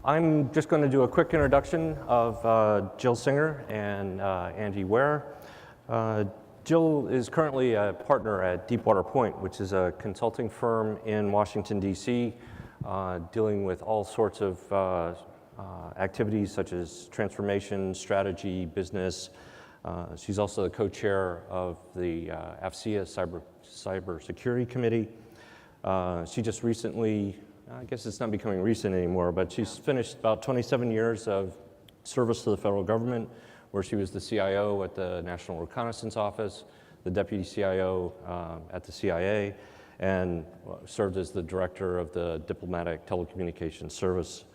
I'm just going to do a quick introduction of Jill Singer and Andy Ware. Jill is currently a partner at Deepwater Point, which is a consulting firm in Washington, D.C., dealing with all sorts of activities such as transformation, strategy, business. She's also the co-chair of the AFCEA Cybersecurity Committee. She just recently, I guess it's not becoming recent anymore, but she's finished about 27 years of service to the federal government, where she was the CIO at the National Reconnaissance Office, the deputy CIO at the CIA, and served as the director of the Diplomatic Telecommunications Service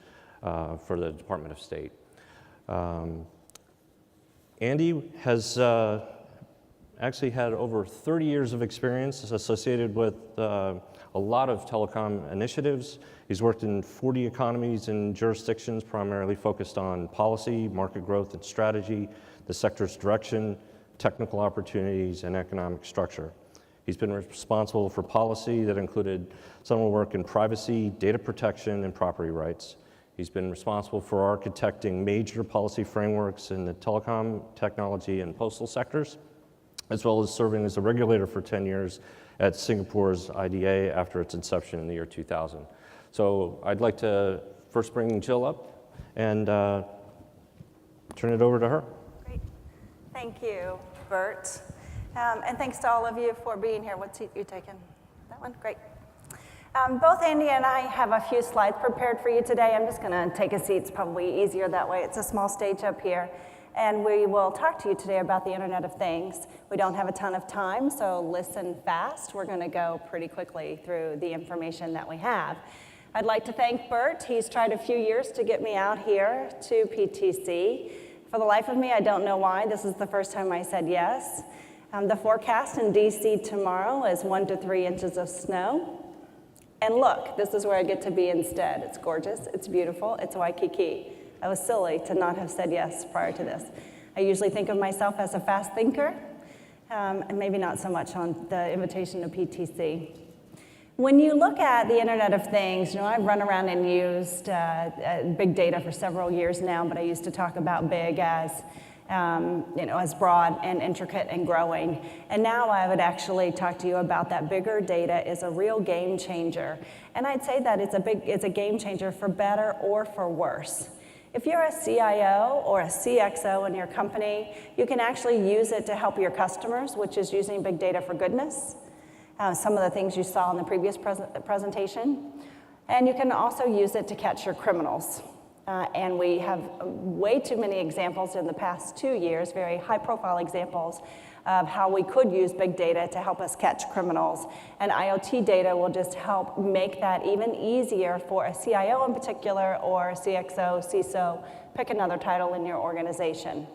for the Department of State. Andy has actually had over 30 years of experience associated with a lot of telecom initiatives. He's worked in 40 economies and jurisdictions, primarily focused on policy, market growth and strategy, the sector's direction, technical opportunities, and economic structure. He's been responsible for policy that included some work in privacy, data protection, and property rights. He's been responsible for architecting major policy frameworks in the telecom, technology, and postal sectors, as well as serving as a regulator for 10 years at Singapore's IDA after its inception in the year 2000. So I'd like to first bring Jill up and turn it over to her. Great. Thank you, Bert. And thanks to all of you for being here. What seat are you taking? That one? Great. Both Andy and I have a few slides prepared for you today. I'm just going to take a seat. It's probably easier that way. It's a small stage up here. And we will talk to you today about the Internet of Things. We don't have a ton of time, so listen fast. We're going to go pretty quickly through the information that we have. I'd like to thank Bert. He's tried a few years to get me out here to PTC. For the life of me, I don't know why. This is the first time I said yes. The forecast in DC tomorrow is 1 to 3 inches of snow. And look, this is where I get to be instead. It's gorgeous, it's beautiful, it's Waikiki. I was silly to not have said yes prior to this. I usually think of myself as a fast thinker, and maybe not so much on the invitation to PTC. When you look at the Internet of Things, I've run around and used big data for several years now, but I used to talk about big as as broad and intricate and growing. And now I would actually talk to you about that bigger data is a real game changer. And I'd say that it's a game changer for better or for worse. If you're a CIO or a CXO in your company, you can actually use it to help your customers, which is using big data for goodness. Some of the things you saw in the previous presentation. And you can also use it to catch your criminals. And we have way too many examples in the past 2 years, very high-profile examples of how we could use big data to help us catch criminals. And IoT data will just help make that even easier for a CIO in particular, or a CXO, CISO, pick another title in your organization.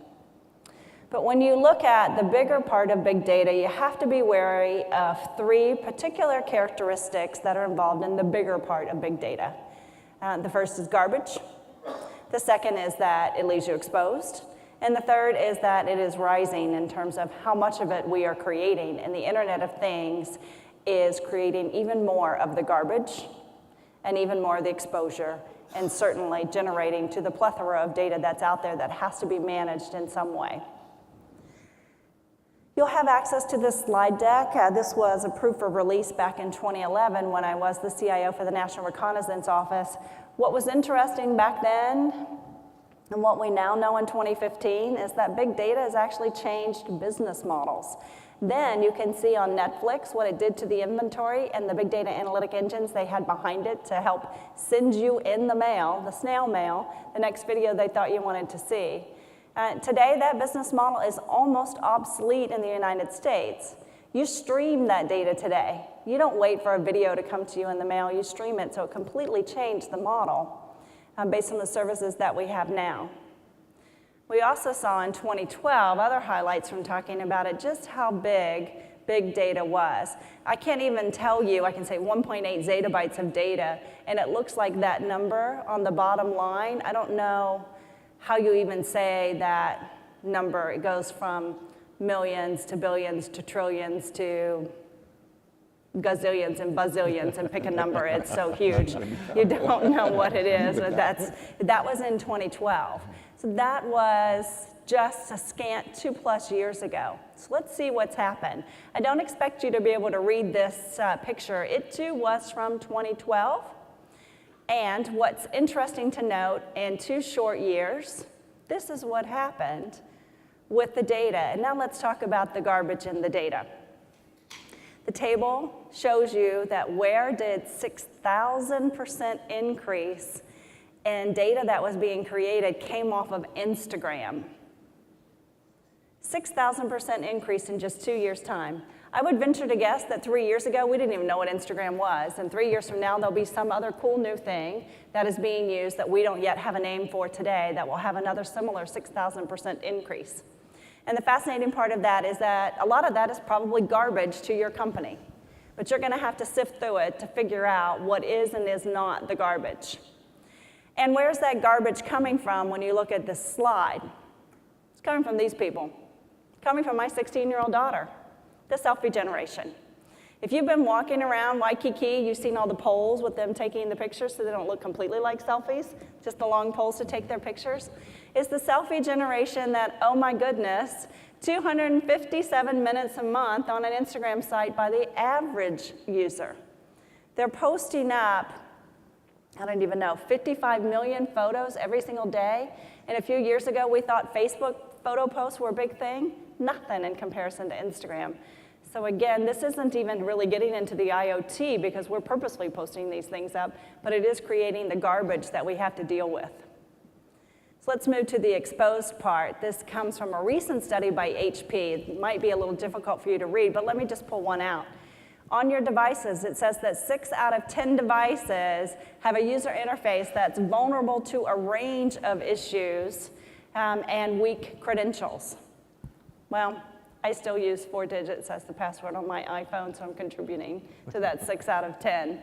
But when you look at the bigger part of big data, you have to be wary of 3 particular characteristics that are involved in the bigger part of big data. The first is garbage. The second is that it leaves you exposed. And the third is that it is rising in terms of how much of it we are creating. And the Internet of Things is creating even more of the garbage and even more of the exposure, and certainly generating to the plethora of data that's out there that has to be managed in some way. You'll have access to this slide deck. This was approved for release back in 2011 when I was the CIO for the National Reconnaissance Office. What was interesting back then, and what we now know in 2015, is that big data has actually changed business models. Then you can see on Netflix what it did to the inventory and the big data analytic engines they had behind it to help send you in the mail, the snail mail, the next video they thought you wanted to see. Today, that business model is almost obsolete in the United States. You stream that data today. You don't wait for a video to come to you in the mail. You stream it, so it completely changed the model based on the services that we have now. We also saw in 2012 other highlights from talking about it, just how big data was. I can't even tell you, I can say 1.8 zettabytes of data, and it looks like that number on the bottom line. I don't know how you even say that number. It goes from millions to billions to trillions to gazillions and bazillions and pick a number, it's so huge. You don't know what it is, but that was in 2012. So that was just a scant 2+ years ago. So let's see what's happened. I don't expect you to be able to read this picture. It too was from 2012. And what's interesting to note, in 2 short years, this is what happened with the data. And now let's talk about the garbage in the data. The table shows you that where did 6,000% increase in data that was being created came off of Instagram. 6,000% increase in just 2 years' time. I would venture to guess that 3 years ago, we didn't even know what Instagram was. And 3 years from now, there'll be some other cool new thing that is being used that we don't yet have a name for today that will have another similar 6,000% increase. And the fascinating part of that is that a lot of that is probably garbage to your company. But you're going to have to sift through it to figure out what is and is not the garbage. And where's that garbage coming from when you look at this slide? It's coming from these people. Coming from my 16-year-old daughter, the Selfie Generation. If you've been walking around Waikiki, you've seen all the poles with them taking the pictures so they don't look completely like selfies, just the long poles to take their pictures. It's the Selfie Generation that, oh my goodness, 257 minutes a month on an Instagram site by the average user. They're posting up, I don't even know, 55 million photos every single day. And a few years ago, we thought Facebook photo posts were a big thing. Nothing in comparison to Instagram. So again, this isn't even really getting into the IoT because we're purposely posting these things up, but it is creating the garbage that we have to deal with. So let's move to the exposed part. This comes from a recent study by HP. It might be a little difficult for you to read, but let me just pull one out. On your devices, it says that 6 out of 10 devices have a user interface that's vulnerable to a range of issues and weak credentials. Well, I still use 4 digits as the password on my iPhone, so I'm contributing to that 6 out of 10.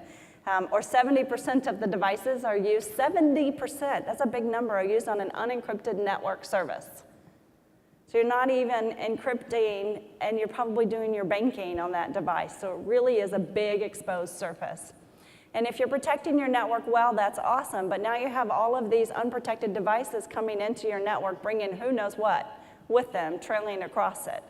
Or 70% of the devices are used, 70%, that's a big number, are used on an unencrypted network service. So you're not even encrypting, and you're probably doing your banking on that device. So it really is a big exposed surface. And if you're protecting your network well, that's awesome, but now you have all of these unprotected devices coming into your network, bringing who knows what with them, trailing across it.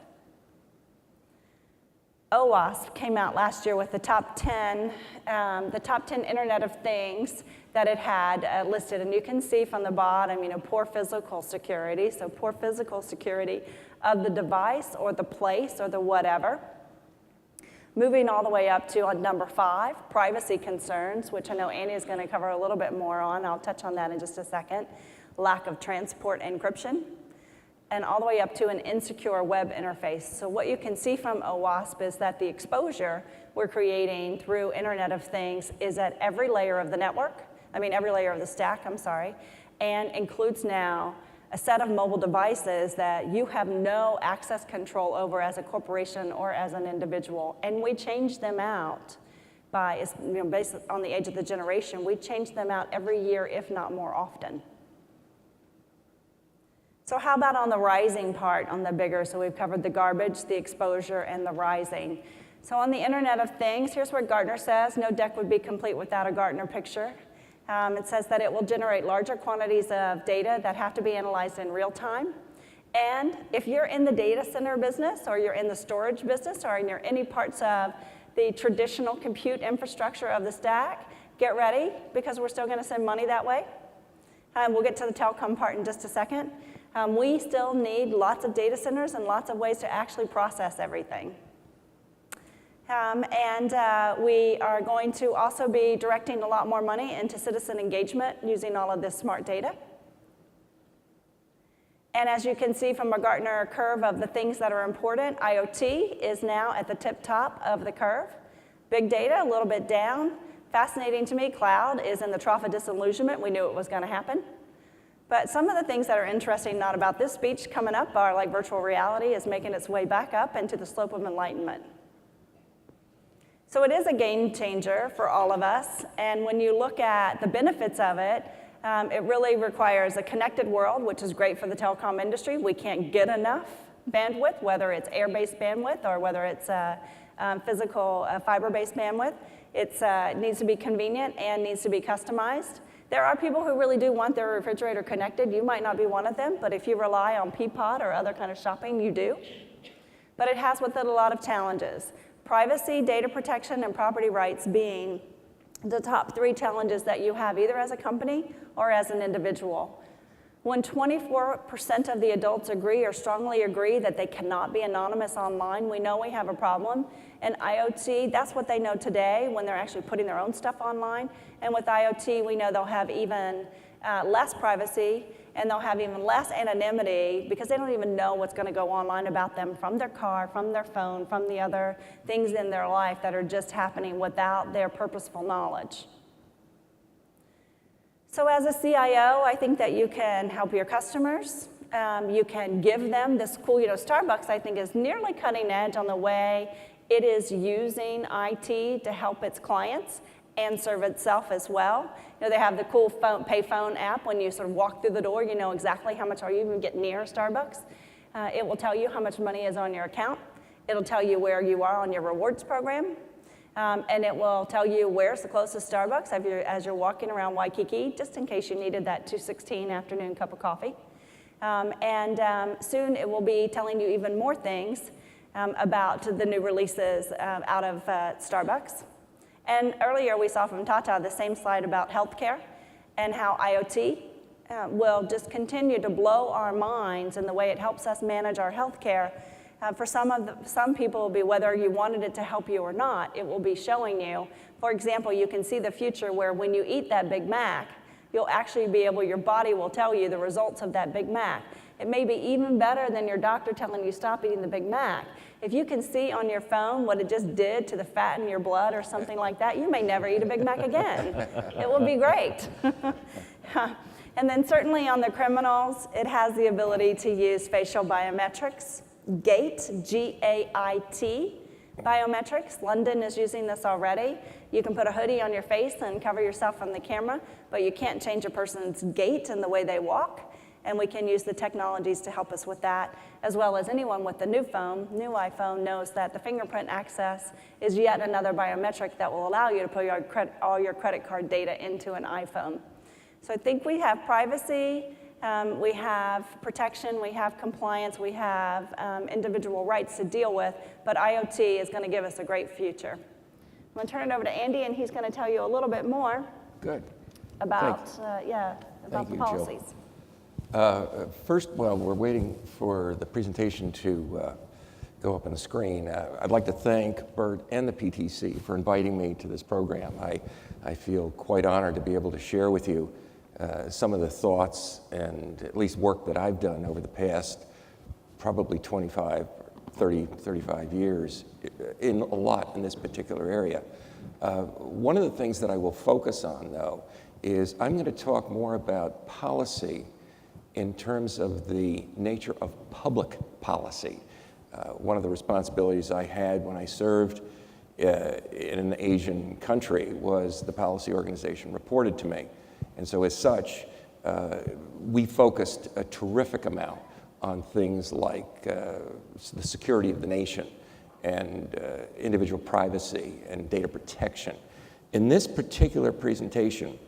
OWASP came out last year with the top 10 Internet of Things that it had listed. And you can see from the bottom, poor physical security. So poor physical security of the device or the place or the whatever. Moving all the way up to on number 5, privacy concerns, which I know Andy is going to cover a little bit more on. I'll touch on that in just a second. Lack of transport encryption. And all the way up to an insecure web interface. So what you can see from OWASP is that the exposure we're creating through Internet of Things is at every layer of the network, every layer of the stack, and includes now a set of mobile devices that you have no access control over as a corporation or as an individual. And we change them out by, based on the age of the generation, we change them out every year, if not more often. So how about on the rising part, on the bigger? So we've covered the garbage, the exposure, and the rising. So on the Internet of Things, here's what Gartner says. No deck would be complete without a Gartner picture. It says that it will generate larger quantities of data that have to be analyzed in real time. And if you're in the data center business, or you're in the storage business, or you're any parts of the traditional compute infrastructure of the stack, get ready, because we're still going to send money that way. We'll get to the telecom part in just a second. We still need lots of data centers and lots of ways to actually process everything. We are going to also be directing a lot more money into citizen engagement using all of this smart data. And as you can see from a Gartner curve of the things that are important, IoT is now at the tip top of the curve. Big data, a little bit down. Fascinating to me, cloud is in the trough of disillusionment. We knew it was going to happen. But some of the things that are interesting, not about this speech, coming up are like virtual reality is making its way back up into the slope of enlightenment. So it is a game changer for all of us. And when you look at the benefits of it, it really requires a connected world, which is great for the telecom industry. We can't get enough bandwidth, whether it's air-based bandwidth or whether it's physical fiber-based bandwidth. It needs to be convenient and needs to be customized. There are people who really do want their refrigerator connected. You might not be one of them, but if you rely on Peapod or other kind of shopping, you do. But it has with it a lot of challenges. Privacy, data protection, and property rights being the top 3 challenges that you have either as a company or as an individual. When 24% of the adults agree or strongly agree that they cannot be anonymous online, we know we have a problem. And IoT, that's what they know today when they're actually putting their own stuff online. And with IoT, we know they'll have even less privacy and they'll have even less anonymity because they don't even know what's going to go online about them from their car, from their phone, from the other things in their life that are just happening without their purposeful knowledge. So as a CIO, I think that you can help your customers. You can give them this cool, Starbucks, I think, is nearly cutting edge on the way it is using IT to help its clients and serve itself as well. They have the cool payphone app. When you sort of walk through the door, you know exactly how much are you even get near Starbucks. It will tell you how much money is on your account. It'll tell you where you are on your rewards program. And it will tell you where's the closest Starbucks as you're walking around Waikiki, just in case you needed that 2:16 afternoon cup of coffee. Soon it will be telling you even more things about the new releases out of Starbucks. And earlier we saw from Tata the same slide about healthcare and how IoT will just continue to blow our minds in the way it helps us manage our healthcare. For some people, it will be whether you wanted it to help you or not, it will be showing you. For example, you can see the future where when you eat that Big Mac, you'll actually be able, your body will tell you the results of that Big Mac. It may be even better than your doctor telling you stop eating the Big Mac. If you can see on your phone what it just did to the fat in your blood or something like that, you may never eat a Big Mac again. It will be great. And then certainly on the criminals, it has the ability to use facial biometrics. GAIT, G-A-I-T, biometrics. London is using this already. You can put a hoodie on your face and cover yourself from the camera, but you can't change a person's gait and the way they walk. And we can use the technologies to help us with that, as well as anyone with the new iPhone knows that the fingerprint access is yet another biometric that will allow you to put all your credit card data into an iPhone. So I think we have privacy, we have protection, we have compliance, we have individual rights to deal with, but IoT is going to give us a great future. I'm going to turn it over to Andy, and he's going to tell you a little bit more about the policies. First, while we're waiting for the presentation to go up on the screen, I'd like to thank Bert and the PTC for inviting me to this program. I feel quite honored to be able to share with you some of the thoughts and at least work that I've done over the past probably 25, 30, 35 years in a lot in this particular area. One of the things that I will focus on, though, is I'm going to talk more about policy in terms of the nature of public policy. One of the responsibilities I had when I served in an Asian country was the policy organization reported to me. And so as such, we focused a terrific amount on things like the security of the nation and individual privacy and data protection. In this particular presentation,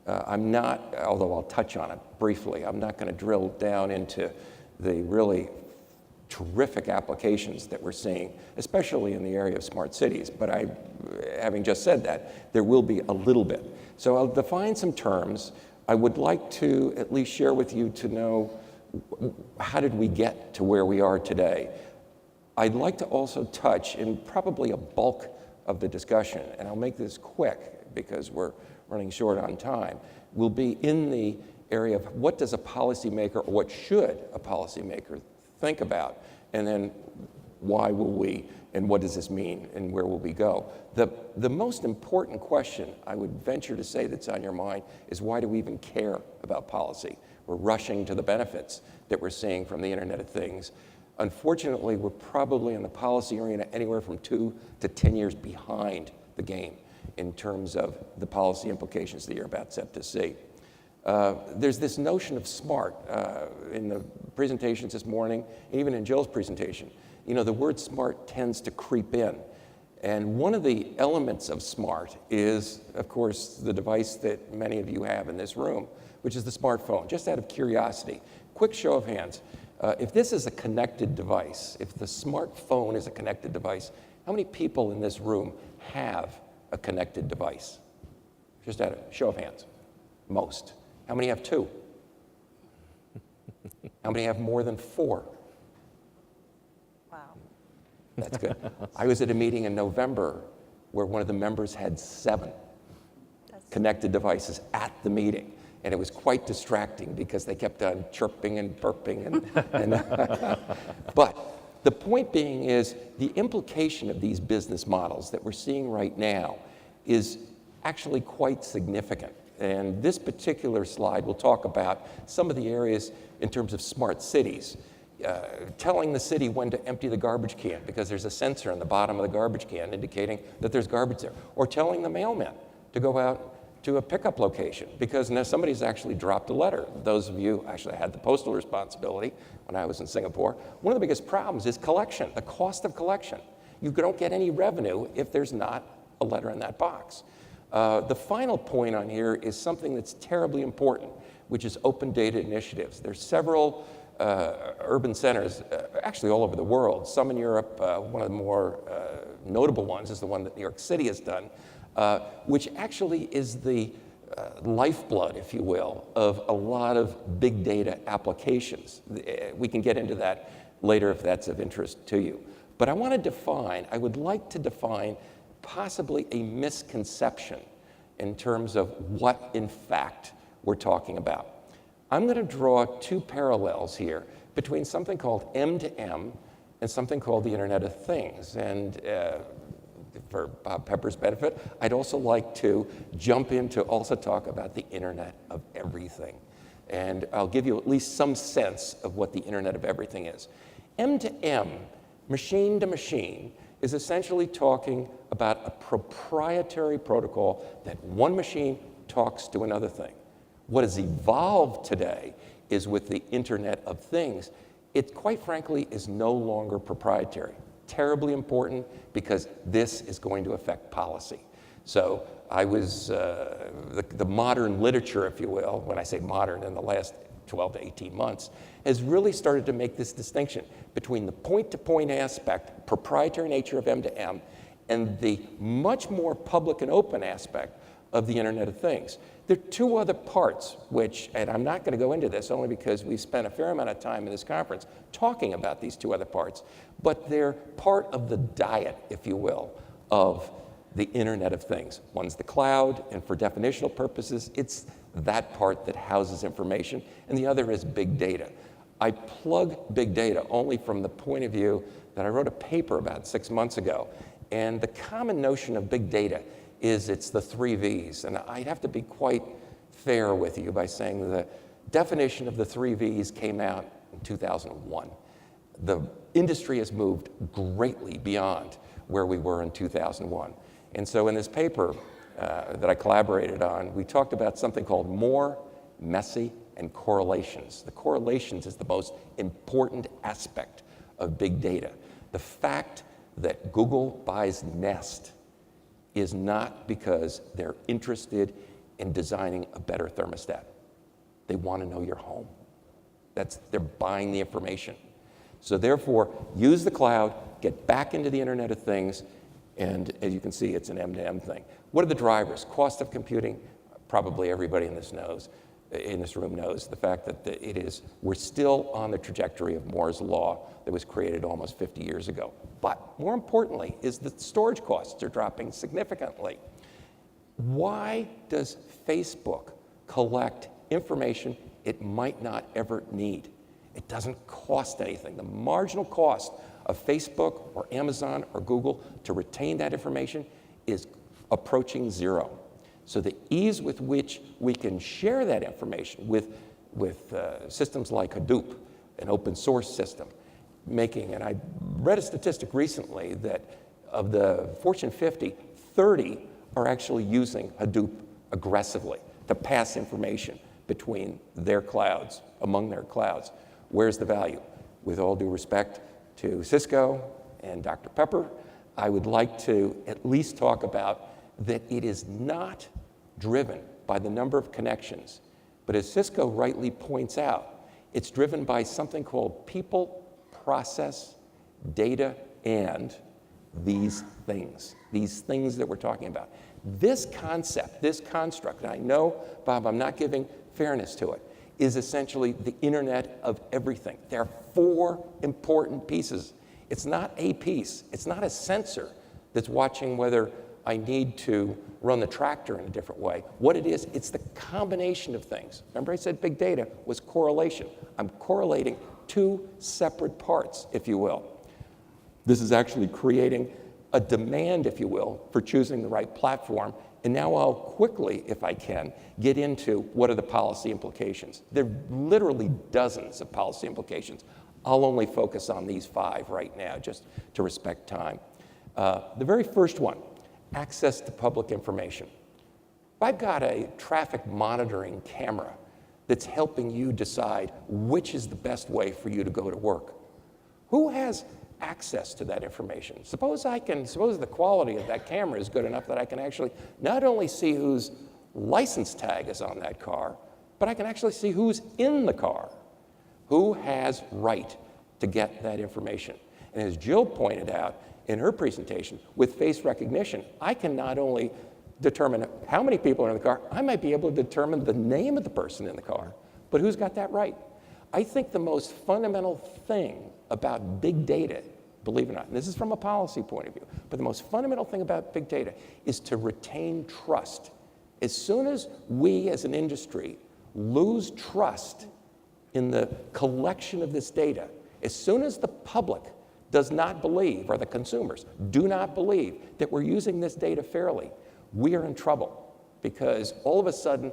I'm not, although I'll touch on it briefly, I'm not going to drill down into the really terrific applications that we're seeing, especially in the area of smart cities. But having just said that, there will be a little bit. So I'll define some terms. I would like to at least share with you to know how did we get to where we are today. I'd like to also touch in probably a bulk of the discussion, and I'll make this quick because we're running short on time, will be in the area of what does a policymaker, or what should a policymaker think about, and then why will we, and what does this mean, and where will we go? The most important question I would venture to say that's on your mind is why do we even care about policy? We're rushing to the benefits that we're seeing from the Internet of Things. Unfortunately, we're probably in the policy arena anywhere from 2 to 10 years behind the game in terms of the policy implications that you're about set to see. There's this notion of smart in the presentations this morning, and even in Jill's presentation. You know, the word smart tends to creep in. And one of the elements of smart is, of course, the device that many of you have in this room, which is the smartphone. Just out of curiosity, quick show of hands. If this is a connected device, if the smartphone is a connected device, how many people in this room have a connected device? Just out of show of hands. Most. How many have 2? How many have more than 4? Wow. That's good. I was at a meeting in November where one of the members had 7 connected devices at the meeting. And it was quite distracting because they kept on chirping and burping. But the point being is the implication of these business models that we're seeing right now is actually quite significant. And this particular slide will talk about some of the areas in terms of smart cities. Telling the city when to empty the garbage can because there's a sensor on the bottom of the garbage can indicating that there's garbage there. Or telling the mailman to go out to a pickup location because now somebody's actually dropped a letter. Those of you, actually I had the postal responsibility when I was in Singapore. One of the biggest problems is collection, the cost of collection. You don't get any revenue if there's not a letter in that box. The final point on here is something that's terribly important, which is open data initiatives. There's several urban centers, actually all over the world, some in Europe. One of the more notable ones is the one that New York City has done, which actually is the lifeblood, if you will, of a lot of big data applications. We can get into that later if that's of interest to you. But I would like to define possibly a misconception in terms of what, in fact, we're talking about. I'm going to draw 2 parallels here between something called M2M and something called the Internet of Things. And for Bob Pepper's benefit, I'd also like to jump in to also talk about the Internet of Everything. And I'll give you at least some sense of what the Internet of Everything is. M2M, machine to machine, is essentially talking about a proprietary protocol that one machine talks to another thing. What has evolved today is with the Internet of Things, it quite frankly is no longer proprietary. Terribly important because this is going to affect policy. So I was, the modern literature, if you will, when I say modern in the last 12 to 18 months, has really started to make this distinction between the point-to-point aspect, proprietary nature of M2M, and the much more public and open aspect of the Internet of Things. There are 2 other parts, which, and I'm not going to go into this only because we spent a fair amount of time in this conference talking about these 2 other parts, but they're part of the diet, if you will, of the Internet of Things. One's the cloud, and for definitional purposes, it's that part that houses information, and the other is big data. I plug big data only from the point of view that I wrote a paper about 6 months ago, and the common notion of big data is it's the 3 V's. And I'd have to be quite fair with you by saying the definition of the 3 V's came out in 2001. The industry has moved greatly beyond where we were in 2001. And so in this paper that I collaborated on, we talked about something called more, messy, and correlations. The correlations is the most important aspect of big data. The fact that Google buys Nest is not because they're interested in designing a better thermostat. They want to know your home. They're buying the information. So therefore, use the cloud, get back into the Internet of Things, and as you can see, it's an M2M thing. What are the drivers? Cost of computing, probably everybody in this room knows the fact that we're still on the trajectory of Moore's Law that was created almost 50 years ago. But more importantly is that storage costs are dropping significantly. Why does Facebook collect information it might not ever need? It doesn't cost anything. The marginal cost of Facebook or Amazon or Google to retain that information is approaching 0. So the ease with which we can share that information with systems like Hadoop, an open source system, and I read a statistic recently that of the Fortune 50, 30 are actually using Hadoop aggressively to pass information between their clouds, among their clouds. Where's the value? With all due respect to Cisco and Dr. Pepper, I would like to at least talk about that it is not driven by the number of connections, but as Cisco rightly points out, it's driven by something called people, process, data, and these things that we're talking about. This concept, this construct, and I know, Bob, I'm not giving fairness to it, is essentially the Internet of everything. There are 4 important pieces. It's not a piece. It's not a sensor that's watching whether I need to run the tractor in a different way. What it is, it's the combination of things. Remember I said big data was correlation. I'm correlating 2 separate parts, if you will. This is actually creating a demand, if you will, for choosing the right platform. And now I'll quickly, if I can, get into what are the policy implications. There are literally dozens of policy implications. I'll only focus on these 5 right now, just to respect time. The very first one, access to public information. If I've got a traffic monitoring camera that's helping you decide which is the best way for you to go to work, who has access to that information? Suppose the quality of that camera is good enough that I can actually not only see whose license tag is on that car, but I can actually see who's in the car. Who has right to get that information? And as Jill pointed out in her presentation, with face recognition, I can not only determine how many people are in the car, I might be able to determine the name of the person in the car, but who's got that right? I think the most fundamental thing about big data, believe it or not, and this is from a policy point of view, but the most fundamental thing about big data is to retain trust. As soon as we as an industry lose trust in the collection of this data, as soon as the public does not believe, or the consumers do not believe that we're using this data fairly, we are in trouble, because all of a sudden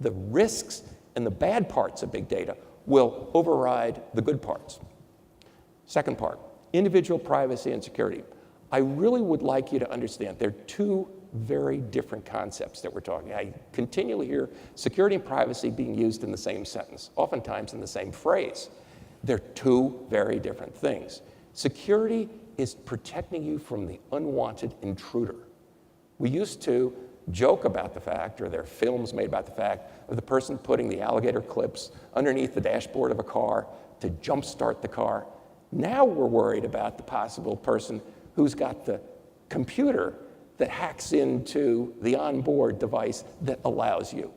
the risks and the bad parts of big data will override the good parts. Second part, individual privacy and security. I really would like you to understand there are 2 very different concepts that we're talking. I continually hear security and privacy being used in the same sentence, oftentimes in the same phrase. They're 2 very different things. Security is protecting you from the unwanted intruder. We used to joke about the fact, or there are films made about the fact, of the person putting the alligator clips underneath the dashboard of a car to jumpstart the car. Now we're worried about the possible person who's got the computer that hacks into the onboard device that allows you.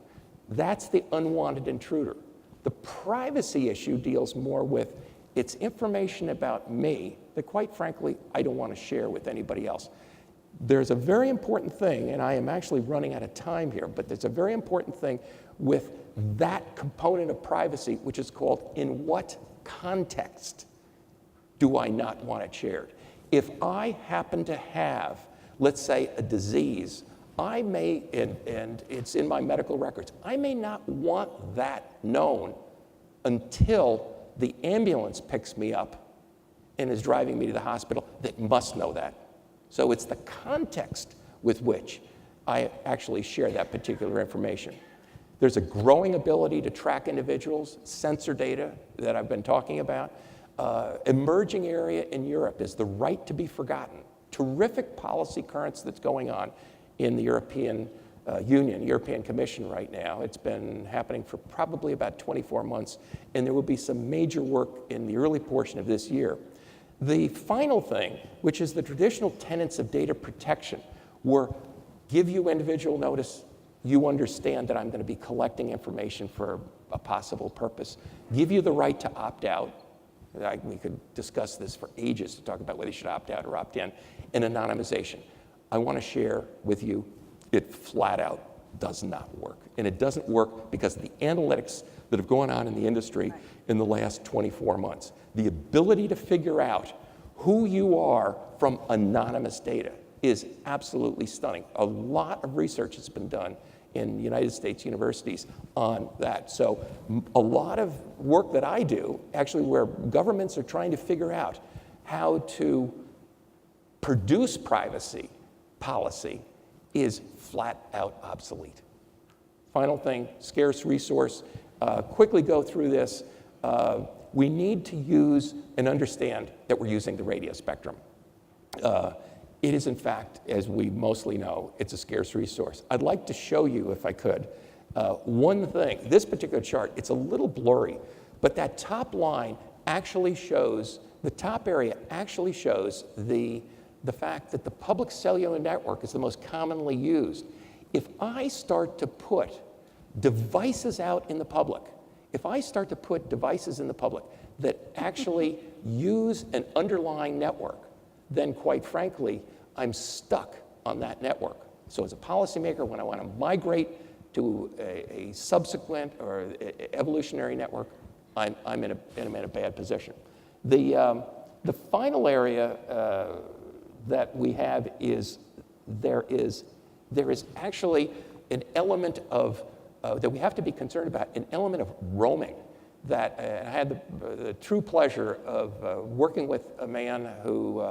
That's the unwanted intruder. The privacy issue deals more with it's information about me that, quite frankly, I don't want to share with anybody else. There's a very important thing, and I am actually running out of time here, but there's a very important thing with that component of privacy, which is called in what context do I not want it shared? If I happen to have, let's say, a disease, I may, and it's in my medical records, I may not want that known until the ambulance picks me up and is driving me to the hospital that must know that. So it's the context with which I actually share that particular information. There's a growing ability to track individuals, sensor data that I've been talking about. Emerging area in Europe is the right to be forgotten. Terrific policy currents that's going on in the European Union, European Commission right now. It's been happening for probably about 24 months, and there will be some major work in the early portion of this year. The final thing, which is the traditional tenets of data protection, were give you individual notice, you understand that I'm going to be collecting information for a possible purpose, give you the right to opt out. We could discuss this for ages to talk about whether you should opt out or opt in, and anonymization. I want to share with you, it flat out does not work. And it doesn't work because of the analytics that have gone on in the industry in the last 24 months. The ability to figure out who you are from anonymous data is absolutely stunning. A lot of research has been done in the United States universities on that. So a lot of work that I do, actually where governments are trying to figure out how to produce privacy policy, is flat out obsolete. Final thing, scarce resource. Quickly go through this. We need to use and understand that we're using the radio spectrum. It is, in fact, as we mostly know, it's a scarce resource. I'd like to show you, if I could, one thing. This particular chart, it's a little blurry, but that top line actually shows, the top area actually shows the fact that the public cellular network is the most commonly used. If I start to put devices out in the public, if I start to put devices in the public that actually use an underlying network, then quite frankly, I'm stuck on that network. So as a policymaker, when I want to migrate to a subsequent or evolutionary network, I'm in a bad position. The final area that we have is there is actually an element of that we have to be concerned about, an element of roaming. That I had the true pleasure of working with a man who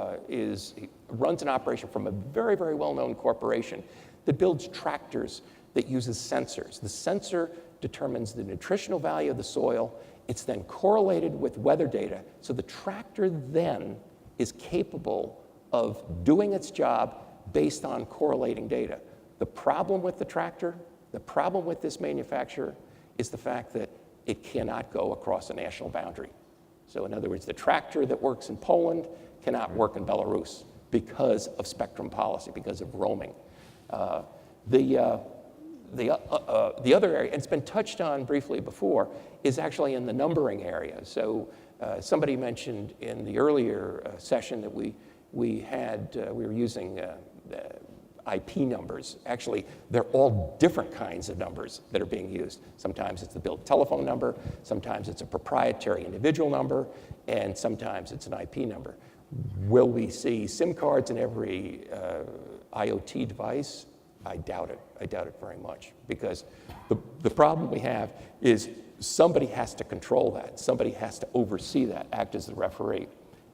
runs an operation from a very, very well-known corporation that builds tractors that uses sensors. The sensor determines the nutritional value of the soil. It's then correlated with weather data. So the tractor then is capable of doing its job based on correlating data. The problem with the tractor, the problem with this manufacturer, is the fact that it cannot go across a national boundary. So in other words, the tractor that works in Poland cannot work in Belarus because of spectrum policy, because of roaming. The other area, and it's been touched on briefly before, is actually in the numbering area. So somebody mentioned in the earlier session that we were using IP numbers. Actually, they're all different kinds of numbers that are being used. Sometimes it's the billed telephone number, sometimes it's a proprietary individual number, and sometimes it's an IP number. Will we see SIM cards in every IoT device? I doubt it. I doubt it very much, because the problem we have is somebody has to control that. Somebody has to oversee that, act as the referee.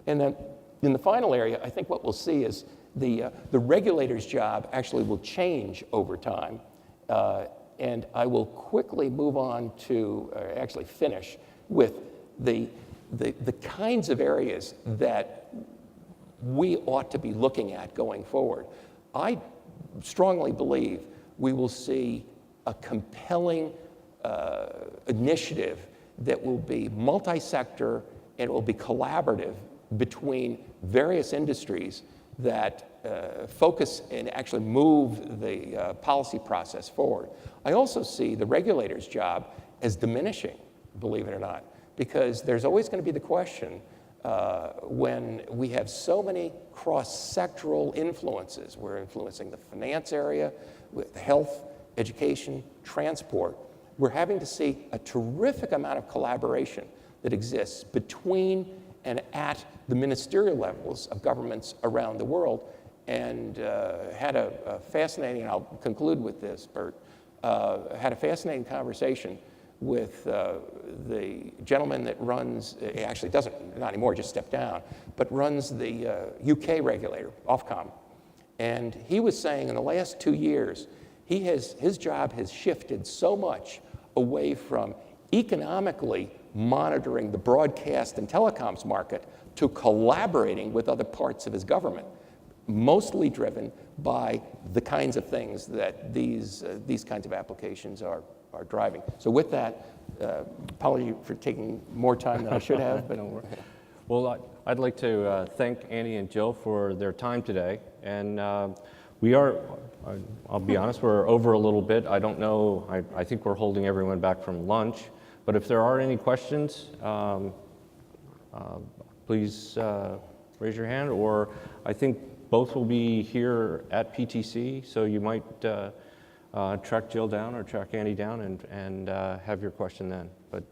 And then in the final area, I think what we'll see is the regulator's job actually will change over time. And I will quickly move on to actually finish with the kinds of areas that we ought to be looking at going forward. I strongly believe we will see a compelling initiative that will be multi-sector and it will be collaborative between various industries that focus and actually move the policy process forward. I also see the regulator's job as diminishing, believe it or not, because there's always going to be the question when we have so many cross-sectoral influences. We're influencing the finance area, with health, education, transport. We're having to see a terrific amount of collaboration that exists between and at the ministerial levels of governments around the world. And had a fascinating, and I'll conclude with this, Bert, had a fascinating conversation with the gentleman that runs, actually doesn't, not anymore, just stepped down, but runs the UK regulator, Ofcom. And he was saying in the last 2 years, his job has shifted so much away from economically monitoring the broadcast and telecoms market to collaborating with other parts of his government, mostly driven by the kinds of things that these kinds of applications are driving. So with that, apology for taking more time than I should have. But well, I'd like to thank Andy and Jill for their time today. And we are, I'll be honest, we're over a little bit. I don't know, I think we're holding everyone back from lunch. But if there are any questions, please raise your hand, or I think both will be here at PTC, so you might track Jill down or track Andy down and have your question then. But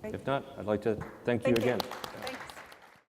if not, I'd like to thank you again.